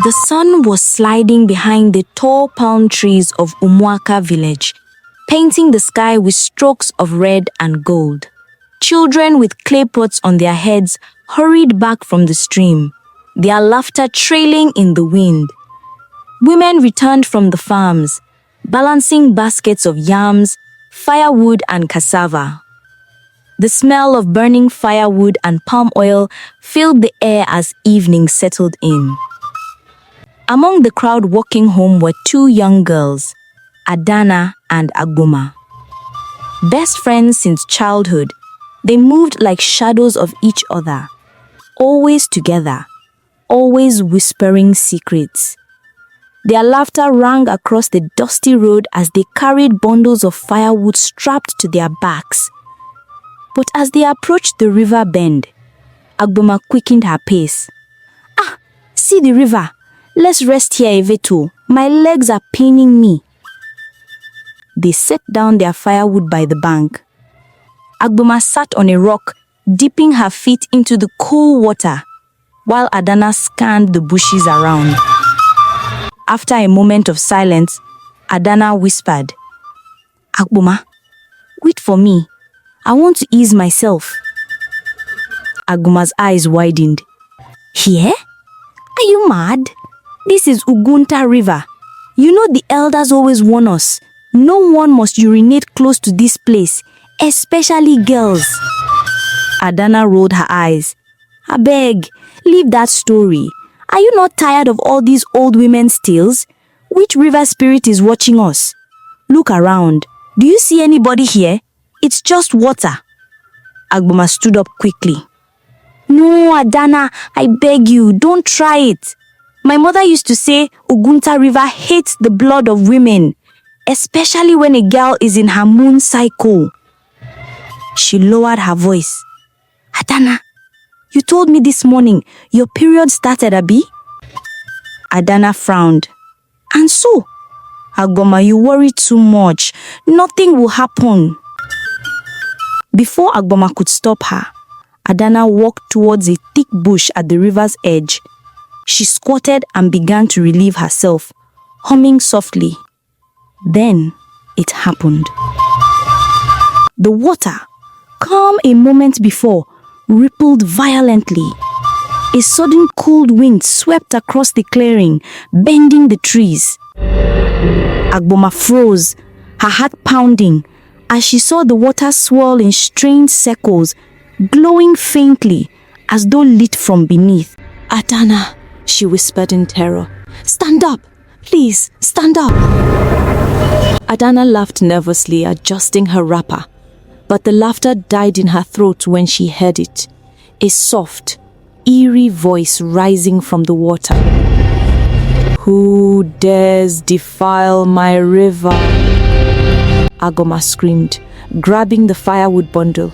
The sun was sliding behind the tall palm trees of Ugwuta village, painting the sky with strokes of red and gold. Children with clay pots on their heads hurried back from the stream, their laughter trailing in the wind. Women returned from the farms, balancing baskets of yams, firewood and cassava. The smell of burning firewood and palm oil filled the air as evening settled in. Among the crowd walking home were two young girls, Adanna and Agboma. Best friends since childhood, they moved like shadows of each other, always together, always whispering secrets. Their laughter rang across the dusty road as they carried bundles of firewood strapped to their backs. But as they approached the river bend, Agboma quickened her pace. "Ah, see the river. Let's rest here a little. My legs are paining me." They set down their firewood by the bank. Agboma sat on a rock, dipping her feet into the cool water, while Adanna scanned the bushes around. After a moment of silence, Adanna whispered, "Agboma, wait for me. I want to ease myself." Agboma's eyes widened. "Here? Are you mad? This is Ugwuta River. You know the elders always warn us, no one must urinate close to this place, especially girls." Adanna rolled her eyes. "Abeg, leave that story. Are you not tired of all these old women's tales? Which river spirit is watching us? Look around. Do you see anybody here? It's just water." Agboma stood up quickly. "No, Adanna, I beg you, don't try it. My mother used to say Ugwuta River hates the blood of women, especially when a girl is in her moon cycle." She lowered her voice. "Adanna, you told me this morning your period started, abi?" Adanna frowned. "And so?" "Agboma, you worry too much. Nothing will happen." Before Agboma could stop her, Adanna walked towards a thick bush at the river's edge. She squatted and began to relieve herself, humming softly. Then it happened. The water, calm a moment before, rippled violently. A sudden cold wind swept across the clearing, bending the trees. Agboma froze, her heart pounding, as she saw the water swirl in strange circles, glowing faintly as though lit from beneath. "Adanna," she whispered in terror. "Stand up! Please, stand up!" Adanna laughed nervously, adjusting her wrapper. But the laughter died in her throat when she heard it. A soft, eerie voice rising from the water. "Who dares defile my river?" Agboma screamed, grabbing the firewood bundle.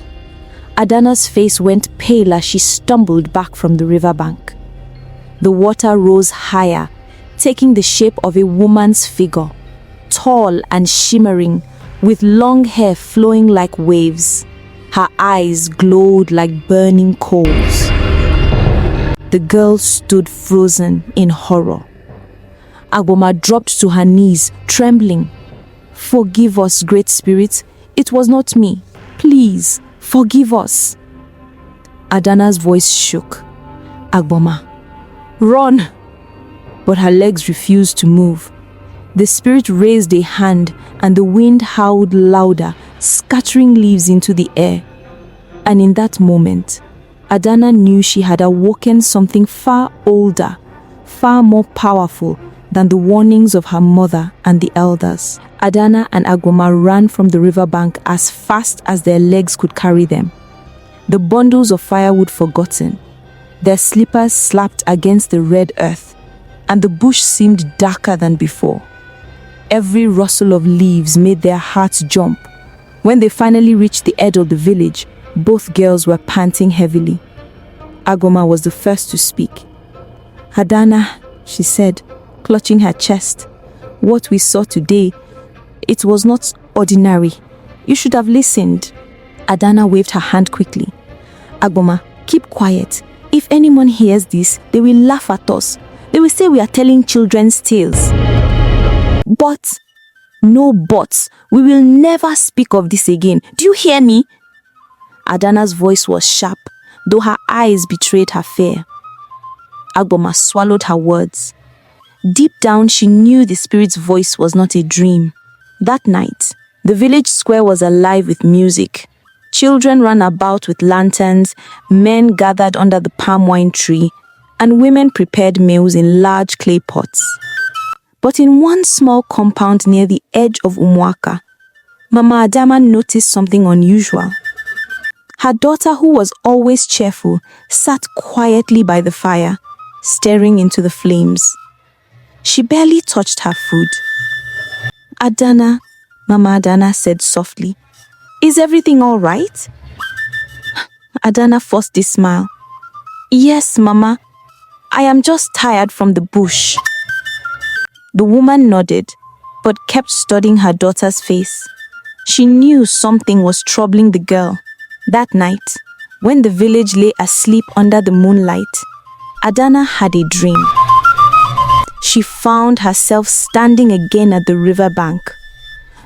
Adanna's face went pale as she stumbled back from the riverbank. The water rose higher, taking the shape of a woman's figure, tall and shimmering, with long hair flowing like waves. Her eyes glowed like burning coals. The girl stood frozen in horror. Agboma dropped to her knees, trembling. "Forgive us, Great Spirit. It was not me. Please, forgive us." Adanna's voice shook. "Agboma, run!" But her legs refused to move. The spirit raised a hand and the wind howled louder, scattering leaves into the air. And in that moment, Adanna knew she had awoken something far older, far more powerful than the warnings of her mother and the elders. Adanna and Agboma ran from the riverbank as fast as their legs could carry them. The bundles of firewood forgotten, their slippers slapped against the red earth, and the bush seemed darker than before. Every rustle of leaves made their hearts jump. When they finally reached the edge of the village, both girls were panting heavily. Agboma was the first to speak. "Adanna," she said, clutching her chest, "what we saw today, it was not ordinary. You should have listened." Adanna waved her hand quickly. "Agboma, keep quiet. If anyone hears this, they will laugh at us. They will say we are telling children's tales. But, no buts, we will never speak of this again. Do you hear me? Adanna's voice was sharp, though her eyes betrayed her fear. Agboma swallowed her words. Deep down, she knew the spirit's voice was not a dream. That night, the village square was alive with music. Children ran about with lanterns, men gathered under the palm wine tree, and women prepared meals in large clay pots. But in one small compound near the edge of Umuaka, Mama Adanna noticed something unusual. Her daughter, who was always cheerful, sat quietly by the fire, staring into the flames. She barely touched her food. Adanna, Mama Adanna said softly, "Is everything all right?" Adanna forced a smile. "Yes, Mama. I am just tired from the bush." The woman nodded, but kept studying her daughter's face. She knew something was troubling the girl. That night, when the village lay asleep under the moonlight, Adanna had a dream. She found herself standing again at the riverbank.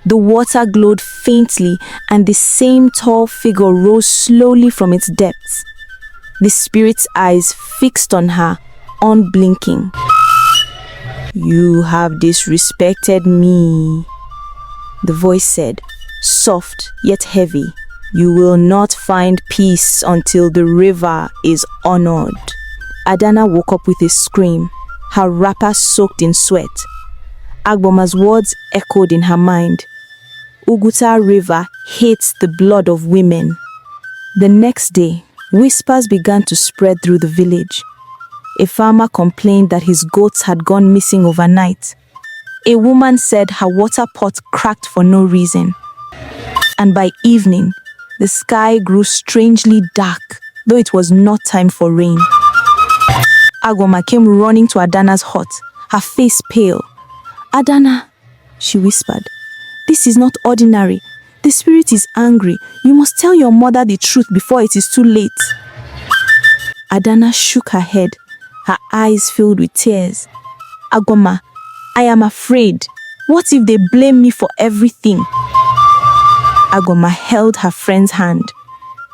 The water glowed faintly, and the same tall figure rose slowly from its depths. The spirit's eyes fixed on her, unblinking. "You have disrespected me," the voice said, soft yet heavy. "You will not find peace until the river is honored." Adanna woke up with a scream, her wrapper soaked in sweat. Agboma's words echoed in her mind. Ugwuta River hates the blood of women. The next day, whispers began to spread through the village. A farmer complained that his goats had gone missing overnight. A woman said her water pot cracked for no reason. And by evening, the sky grew strangely dark, though it was not time for rain. Agboma came running to Adanna's hut, her face pale. "Adanna," she whispered, "this is not ordinary. The spirit is angry. You must tell your mother the truth before it is too late." Adanna shook her head, her eyes filled with tears. "Agboma, I am afraid. What if they blame me for everything?" Agboma held her friend's hand.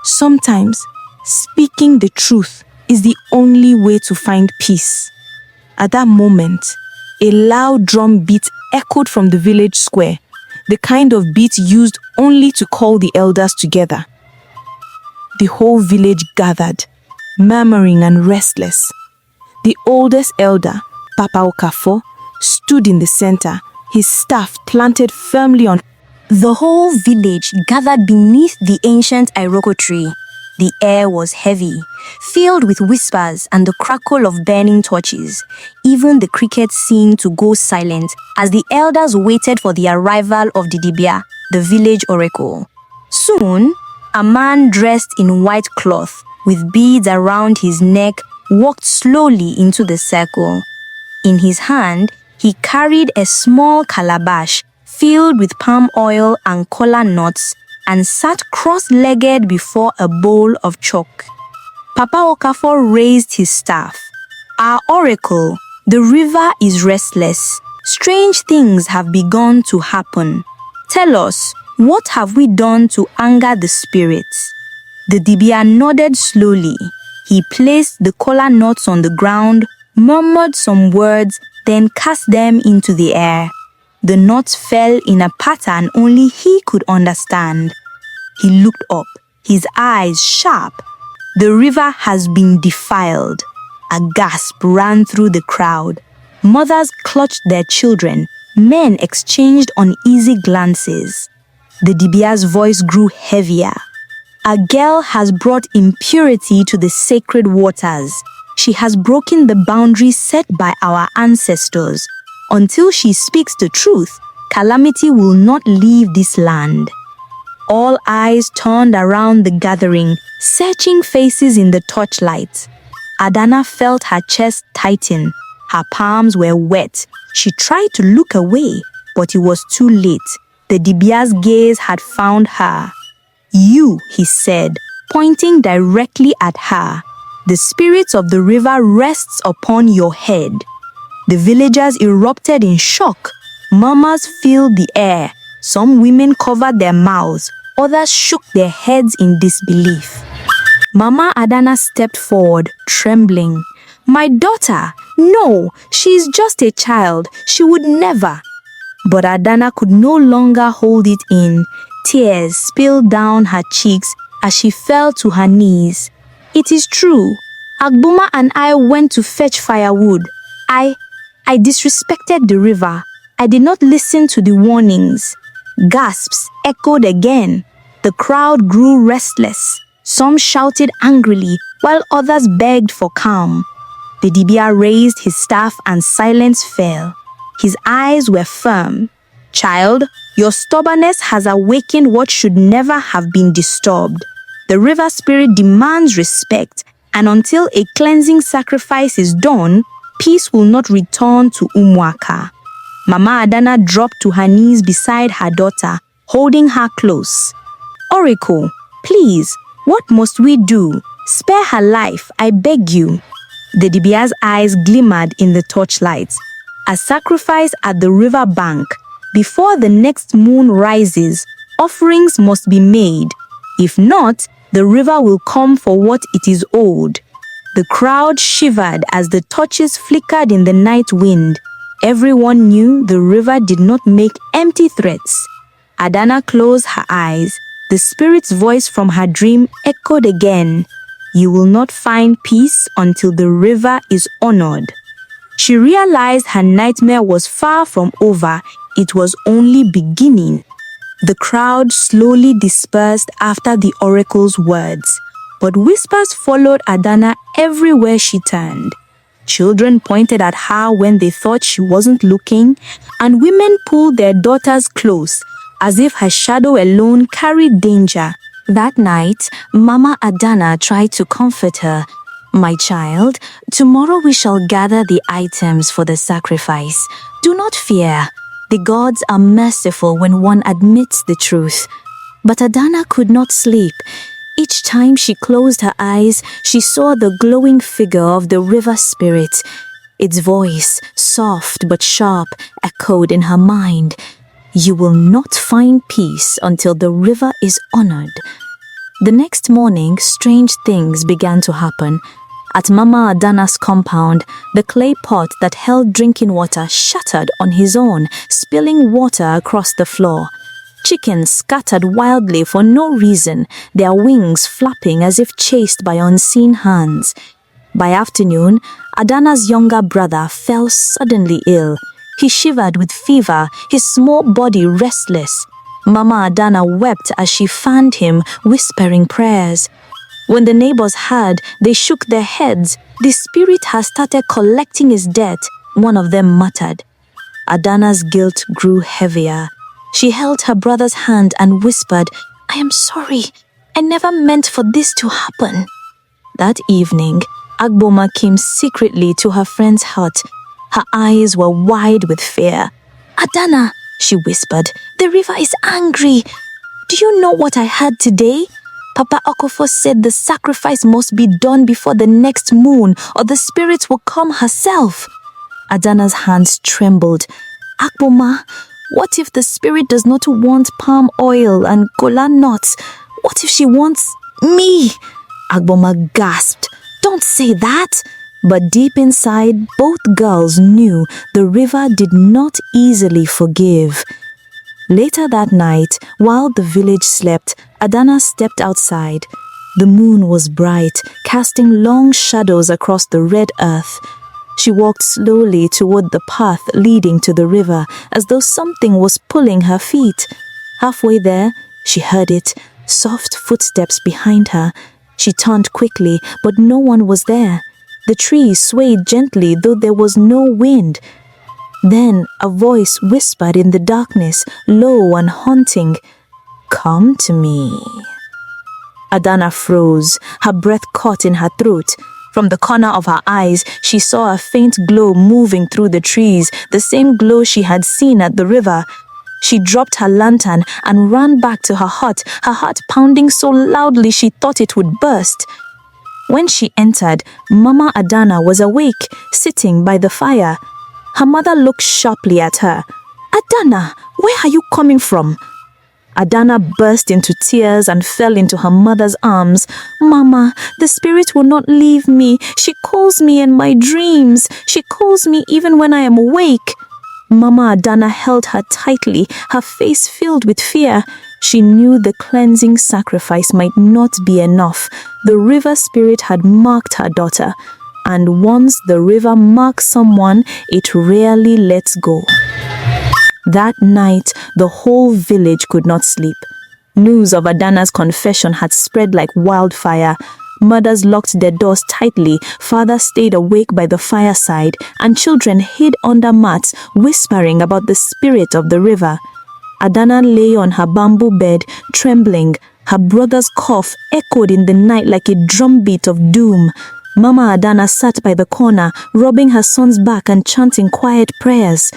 Sometimes, speaking the truth is the only way to find peace. At that moment, a loud drum beat echoed from the village square, the kind of beat used only to call the elders together. The whole village gathered, murmuring and restless. The oldest elder, Papa Okafor, stood in the center, his staff planted firmly on. The whole village gathered beneath the ancient Iroko tree. The air was heavy, filled with whispers and the crackle of burning torches. Even the crickets seemed to go silent as the elders waited for the arrival of the Dibia, the village oracle. Soon, a man dressed in white cloth, with beads around his neck, walked slowly into the circle. In his hand, he carried a small calabash filled with palm oil and kola nuts, and sat cross-legged before a bowl of chalk. Papa Okafor raised his staff. "Our oracle, the river is restless. Strange things have begun to happen. Tell us, what have we done to anger the spirits?" The Dibia nodded slowly. He placed the kola nuts on the ground, murmured some words, then cast them into the air. The nuts fell in a pattern only he could understand. He looked up, his eyes sharp. "The river has been defiled." A gasp ran through the crowd. Mothers clutched their children. Men exchanged uneasy glances. The Dibia's voice grew heavier. "A girl has brought impurity to the sacred waters. She has broken the boundaries set by our ancestors. Until she speaks the truth, calamity will not leave this land." All eyes turned around the gathering, searching faces in the torchlight. Adanna felt her chest tighten. Her palms were wet. She tried to look away, but it was too late. The Dibia's gaze had found her. "You," he said, pointing directly at her. The spirit of the river rests upon your head." The villagers erupted in shock. Murmurs filled the air. Some women covered their mouths. Others shook their heads in disbelief. Mama Adanna stepped forward, trembling. "My daughter, no, she is just a child. She would never." But Adanna could no longer hold it in. Tears spilled down her cheeks as she fell to her knees. "It is true. Agboma and I went to fetch firewood. I disrespected the river. I did not listen to the warnings." Gasps echoed again. The crowd grew restless. Some shouted angrily, while others begged for calm. The dibia raised his staff and silence fell. His eyes were firm. "Child, your stubbornness has awakened what should never have been disturbed. The river spirit demands respect, and until a cleansing sacrifice is done, peace will not return to Umuaka." Mama Adanna dropped to her knees beside her daughter, holding her close. "Oracle, please, what must we do? Spare her life, I beg you." The dibia's eyes glimmered in the torchlight. "A sacrifice at the river bank. Before the next moon rises, offerings must be made. If not, the river will come for what it is owed." The crowd shivered as the torches flickered in the night wind. Everyone knew the river did not make empty threats. Adanna closed her eyes. The spirit's voice from her dream echoed again. "You will not find peace until the river is honored." She realized her nightmare was far from over. It was only beginning. The crowd slowly dispersed after the oracle's words, but whispers followed Adanna everywhere she turned. Children pointed at her when they thought she wasn't looking, and women pulled their daughters close, as if her shadow alone carried danger. That night, Mama Adanna tried to comfort her. "My child, tomorrow we shall gather the items for the sacrifice. Do not fear. The gods are merciful when one admits the truth." But Adanna could not sleep. Each time she closed her eyes, she saw the glowing figure of the river spirit. Its voice, soft but sharp, echoed in her mind. "You will not find peace until the river is honored." The next morning, strange things began to happen. At Mama Adanna's compound, the clay pot that held drinking water shattered on his own, spilling water across the floor. Chickens scattered wildly for no reason, their wings flapping as if chased by unseen hands. By afternoon, Adanna's younger brother fell suddenly ill. He shivered with fever, his small body restless. Mama Adanna wept as she fanned him, whispering prayers. When the neighbors heard, they shook their heads. "The spirit has started collecting his debt," one of them muttered. Adanna's guilt grew heavier. She held her brother's hand and whispered, "I am sorry. I never meant for this to happen." That evening, Agboma came secretly to her friend's hut. Her eyes were wide with fear. "Adanna," she whispered, "the river is angry. Do you know what I heard today? Papa Okofo said the sacrifice must be done before the next moon or the spirit will come herself." Adanna's hands trembled. "Agboma, what if the spirit does not want palm oil and kola nuts? What if she wants me?" Agboma gasped. "Don't say that." But deep inside, both girls knew the river did not easily forgive. Later that night, while the village slept, Adanna stepped outside. The moon was bright, casting long shadows across the red earth. She walked slowly toward the path leading to the river, as though something was pulling her feet. Halfway there, she heard it, soft footsteps behind her. She turned quickly, but no one was there. The trees swayed gently, though there was no wind. Then a voice whispered in the darkness, low and haunting, "Come to me." Adanna froze, her breath caught in her throat. From the corner of her eyes, she saw a faint glow moving through the trees, the same glow she had seen at the river. She dropped her lantern and ran back to her hut, her heart pounding so loudly she thought it would burst. When she entered, Mama Adanna was awake, sitting by the fire. Her mother looked sharply at her. "Adanna, where are you coming from?" Adanna burst into tears and fell into her mother's arms. "Mama, the spirit will not leave me. She calls me in my dreams. She calls me even when I am awake." Mama Adanna held her tightly, her face filled with fear. She knew the cleansing sacrifice might not be enough. The river spirit had marked her daughter, and once the river marks someone, it rarely lets go. That night, the whole village could not sleep. News of Adanna's confession had spread like wildfire. Mothers locked their doors tightly, fathers stayed awake by the fireside, and children hid under mats, whispering about the spirit of the river. Adanna lay on her bamboo bed, trembling. Her brother's cough echoed in the night like a drumbeat of doom. Mama Adanna sat by the corner, rubbing her son's back and chanting quiet prayers.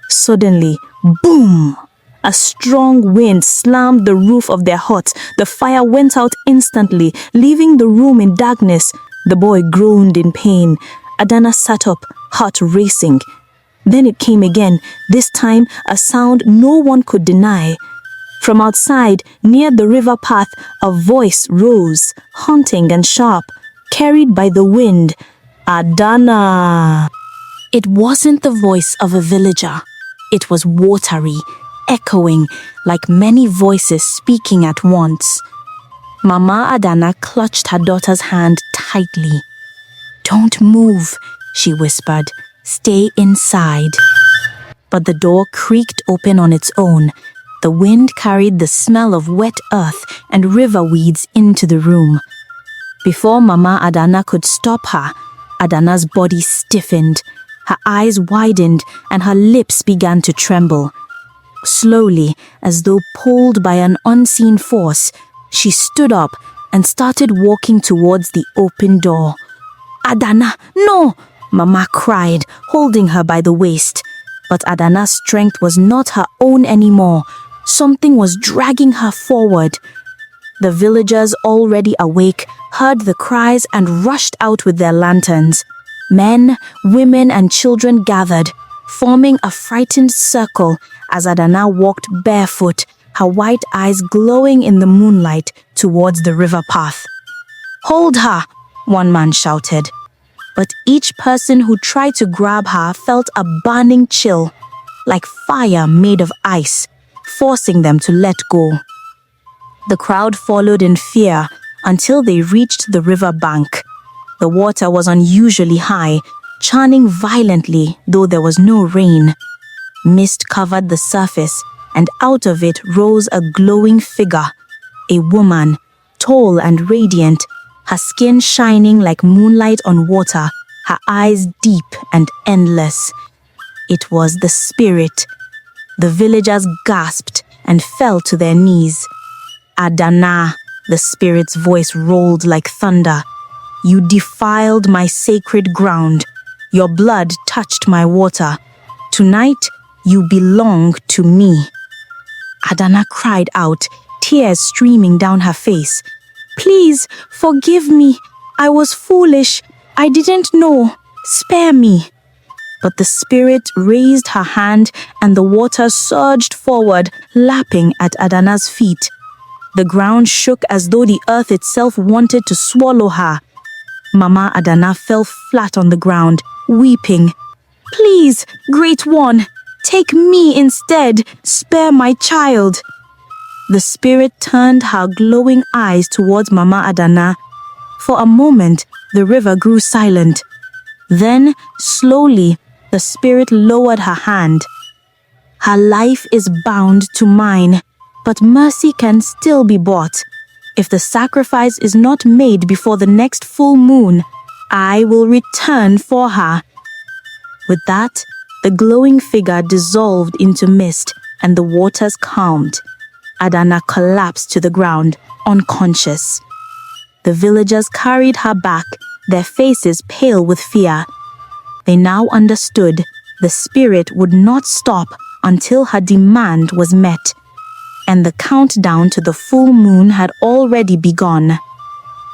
Suddenly, boom! A strong wind slammed the roof of their hut. The fire went out instantly, leaving the room in darkness. The boy groaned in pain. Adanna sat up, heart racing. Then it came again, this time a sound no one could deny. From outside, near the river path, a voice rose, haunting and sharp, carried by the wind. "Adanna!" It wasn't the voice of a villager. It was watery, echoing like many voices speaking at once. Mama Adanna clutched her daughter's hand tightly. "Don't move," she whispered. "Stay inside." But the door creaked open on its own. The wind carried the smell of wet earth and river weeds into the room. Before Mama Adanna could stop her, Adanna's body stiffened. Her eyes widened and her lips began to tremble. Slowly, as though pulled by an unseen force, she stood up and started walking towards the open door. "Adanna, no!" Mama cried, holding her by the waist. But Adanna's strength was not her own anymore. Something was dragging her forward. The villagers, already awake, heard the cries and rushed out with their lanterns. Men, women, and children gathered, forming a frightened circle as Adanna walked barefoot, her white eyes glowing in the moonlight towards the river path. "Hold her!" one man shouted. But each person who tried to grab her felt a burning chill, like fire made of ice, forcing them to let go. The crowd followed in fear until they reached the river bank. The water was unusually high, churning violently, though there was no rain. Mist covered the surface, and out of it rose a glowing figure, a woman, tall and radiant, her skin shining like moonlight on water, her eyes deep and endless. It was the spirit. The villagers gasped and fell to their knees. "Adanna," the spirit's voice rolled like thunder. "You defiled my sacred ground. Your blood touched my water. Tonight, you belong to me." Adanna cried out, tears streaming down her face. "Please, forgive me. I was foolish. I didn't know. Spare me." But the spirit raised her hand and the water surged forward, lapping at Adanna's feet. The ground shook as though the earth itself wanted to swallow her. Mama Adanna fell flat on the ground, weeping. "Please, Great One, take me instead. Spare my child." The spirit turned her glowing eyes towards Mama Adanna. For a moment, the river grew silent. Then, slowly, the spirit lowered her hand. "Her life is bound to mine, but mercy can still be bought. If the sacrifice is not made before the next full moon, I will return for her." With that, the glowing figure dissolved into mist and the waters calmed. Adanna collapsed to the ground, unconscious. The villagers carried her back, their faces pale with fear. They now understood the spirit would not stop until her demand was met, and the countdown to the full moon had already begun.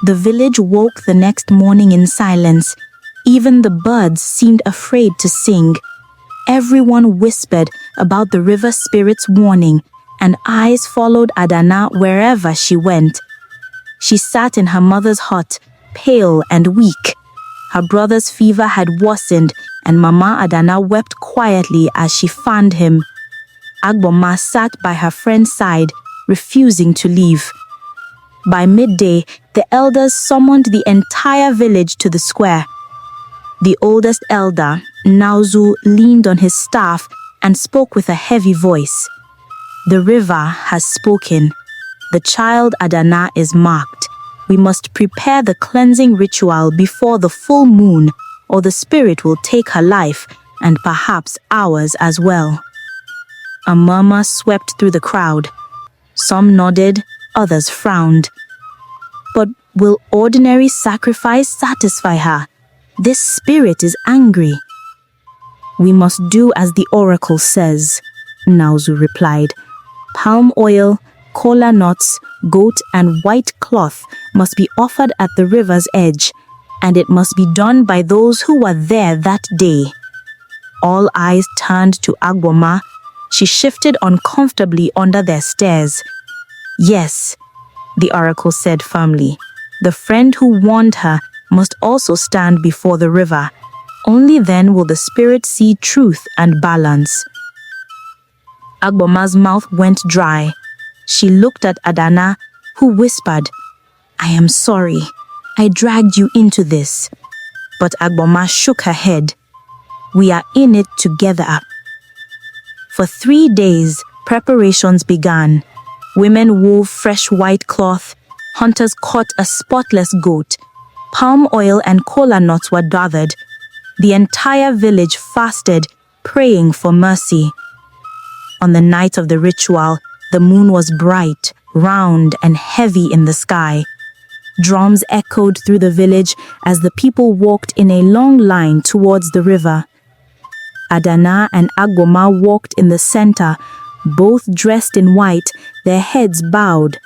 The village woke the next morning in silence. Even the birds seemed afraid to sing. Everyone whispered about the river spirit's warning, and eyes followed Adanna wherever she went. She sat in her mother's hut, pale and weak. Her brother's fever had worsened, and Mama Adanna wept quietly as she fanned him. Agboma sat by her friend's side, refusing to leave. By midday, the elders summoned the entire village to the square. The oldest elder, Nauzu, leaned on his staff and spoke with a heavy voice. The river has spoken. The child Adanna is marked. We must prepare the cleansing ritual before the full moon, or the spirit will take her life, and perhaps ours as well. A murmur swept through the crowd. Some nodded, others frowned. But will ordinary sacrifice satisfy her? This spirit is angry. We must do as the oracle says, Nauzu replied. Palm oil, kola nuts, goat and white cloth must be offered at the river's edge, and it must be done by those who were there that day. All eyes turned to Agboma. She shifted uncomfortably under their stares. Yes, the oracle said firmly. The friend who warned her must also stand before the river. Only then will the spirit see truth and balance. Agboma's mouth went dry. She looked at Adanna, who whispered, I am sorry. I dragged you into this. But Agboma shook her head. We are in it together. For 3 days, preparations began. Women wove fresh white cloth. Hunters caught a spotless goat. Palm oil and kola nuts were gathered. The entire village fasted, praying for mercy. On the night of the ritual, the moon was bright, round, and heavy in the sky. Drums echoed through the village as the people walked in a long line towards the river. Adanna and Agboma walked in the center, both dressed in white, their heads bowed.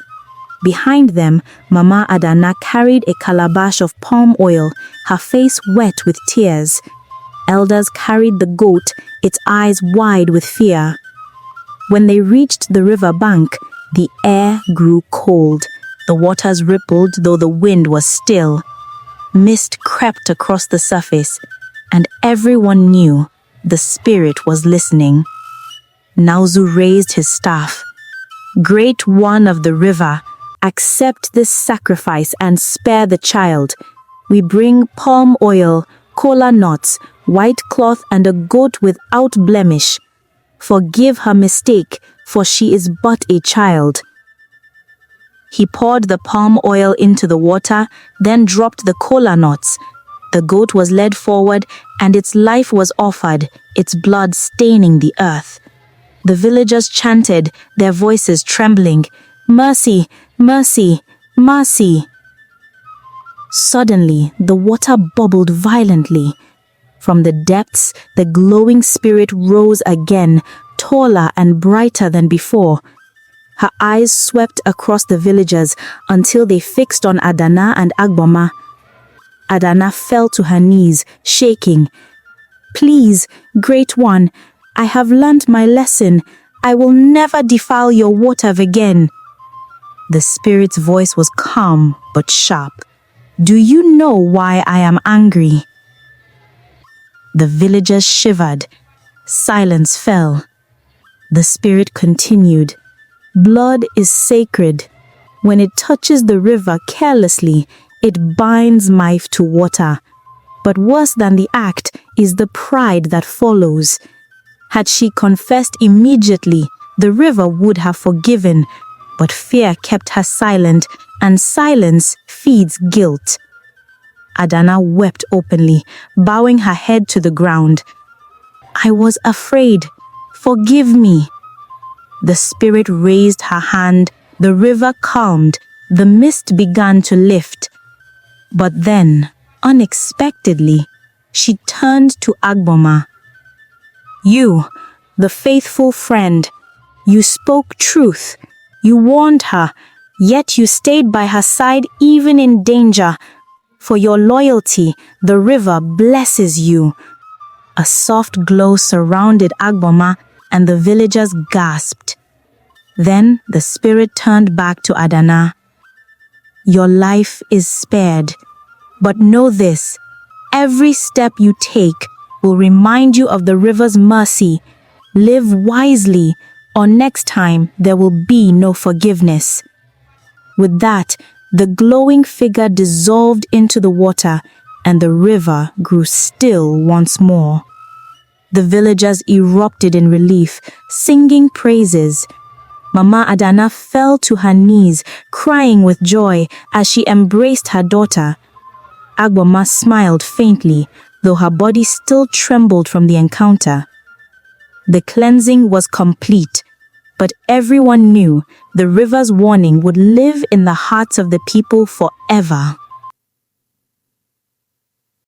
Behind them, Mama Adanna carried a calabash of palm oil, her face wet with tears. Elders carried the goat, its eyes wide with fear. When they reached the river bank, the air grew cold. The waters rippled, though the wind was still. Mist crept across the surface, and everyone knew the spirit was listening. Nauzu raised his staff. Great One of the river, accept this sacrifice and spare the child. We bring palm oil, kola nuts, white cloth, and a goat without blemish. Forgive her mistake, for she is but a child. He poured the palm oil into the water, then dropped the kola nuts. The goat was led forward, and its life was offered, its blood staining the earth. The villagers chanted, their voices trembling, Mercy, mercy, mercy. Suddenly, the water bubbled violently. From the depths, the glowing spirit rose again, taller and brighter than before. Her eyes swept across the villagers until they fixed on Adanna and Agboma. Adanna fell to her knees, shaking. Please, Great One, I have learned my lesson. I will never defile your water again. The spirit's voice was calm but sharp. Do you know why I am angry? The villagers shivered. Silence fell. The spirit continued. Blood is sacred. When it touches the river carelessly, it binds life to water. But worse than the act is the pride that follows. Had she confessed immediately, the river would have forgiven, but fear kept her silent, and silence feeds guilt. Adanna wept openly, bowing her head to the ground. I was afraid. Forgive me. The spirit raised her hand, the river calmed, the mist began to lift. But then, unexpectedly, she turned to Agboma. You, the faithful friend, you spoke truth. You warned her. Yet you stayed by her side even in danger. For your loyalty, the river blesses you." A soft glow surrounded Agboma, and the villagers gasped. Then the spirit turned back to Adanna. "Your life is spared. But know this, every step you take will remind you of the river's mercy. Live wisely, or next time there will be no forgiveness." With that, the glowing figure dissolved into the water, and the river grew still once more. The villagers erupted in relief, singing praises. Mama Adanna fell to her knees, crying with joy as she embraced her daughter. Agboma smiled faintly, though her body still trembled from the encounter. The cleansing was complete, but everyone knew the river's warning would live in the hearts of the people forever.